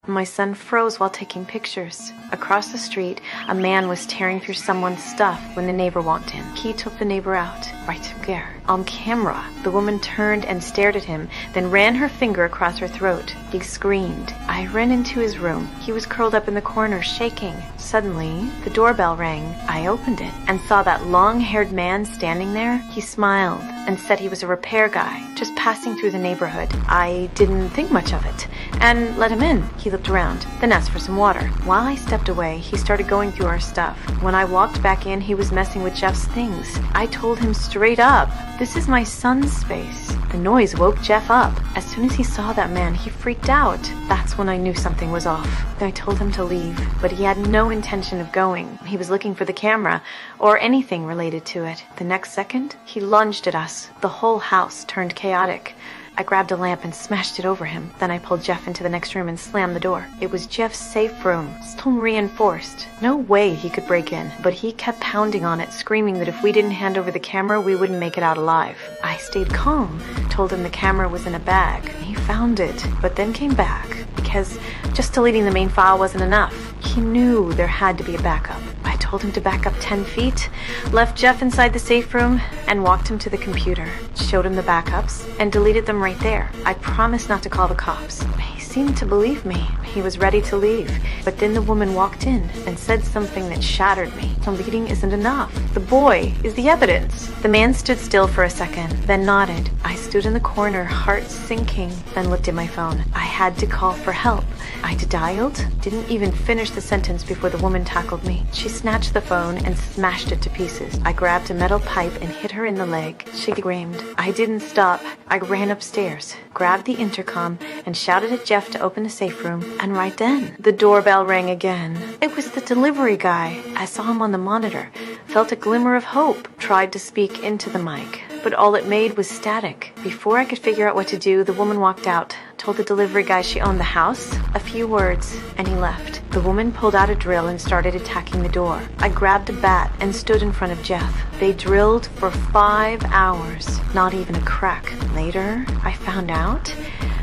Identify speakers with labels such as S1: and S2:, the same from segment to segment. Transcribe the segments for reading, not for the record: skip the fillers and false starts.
S1: My son froze while taking pictures. Across the street, a man was tearing through someone's stuff when the neighbor walked in. He took the neighbor out, right there. On camera, the woman turned and stared at him, then ran her finger across her throat. He screamed. I ran into his room. He was curled up in the corner, shaking. Suddenly, the doorbell rang. I opened it and saw that long-haired man standing there. He smiled and said he was a repair guy, just passing through the neighborhood. I didn't think much of it and let him in. He looked around, then asked for some water. While I stepped away, he started going through our stuff. When I walked back in, he was messing with Jeff's things. I told him straight up, "This is my son's space." The noise woke Jeff up. As soon as he saw that man, he freaked out. That's when I knew something was off. I told him to leave, but he had no intention of going. He was looking for the camera or anything related to it. The next second, he lunged at us. The whole house turned chaotic. I grabbed a lamp and smashed it over him. Then I pulled Jeff into the next room and slammed the door. It was Jeff's safe room, stone reinforced. No way he could break in, but he kept pounding on it, screaming that if we didn't hand over the camera, we wouldn't make it out alive. I stayed calm, told him the camera was in a bag. He found it, but then came back, because just deleting the main file wasn't enough. He knew there had to be a backup. I told him to back up 10 feet, left Jeff inside the safe room, and walked him to the computer. Showed him the backups, and deleted them right there. I promised not to call the cops. He seemed to believe me. He was ready to leave. But then the woman walked in and said something that shattered me. Deleting isn't enough. The boy is the evidence. The man stood still for a second, then nodded. I stood in the corner, heart sinking, then looked at my phone. I had to call for help. I dialed, didn't even finish the sentence before the woman tackled me. She snatched the phone and smashed it to pieces. I grabbed a metal pipe and hit her in the leg. She screamed. I didn't stop. I ran upstairs, grabbed the intercom, and shouted at Jeff to open the safe room. And right then, the doorbell rang again. It was the delivery guy. I saw him on the monitor, felt a glimmer of hope, tried to speak into the mic, but all it made was static. Before I could figure out what to do, the woman walked out, told the delivery guy she owned the house, a few words, and he left. The woman pulled out a drill and started attacking the door. I grabbed a bat and stood in front of Jeff. They drilled for 5 hours, not even a crack. Later, I found out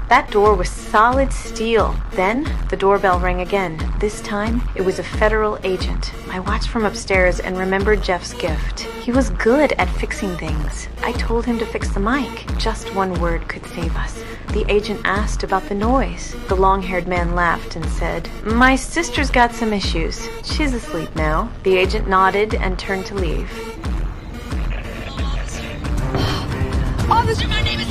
S1: that door was solid steel. Then, the doorbell rang again. This time, it was a federal agent. I watched from upstairs and remembered Jeff's gift. He was good at fixing things. I told him to fix the mic. Just one word could save us. The agent asked about the noise. The long-haired man laughed and said, "My sister's got some issues. She's asleep now." The agent nodded and turned to leave.
S2: Officer, my name is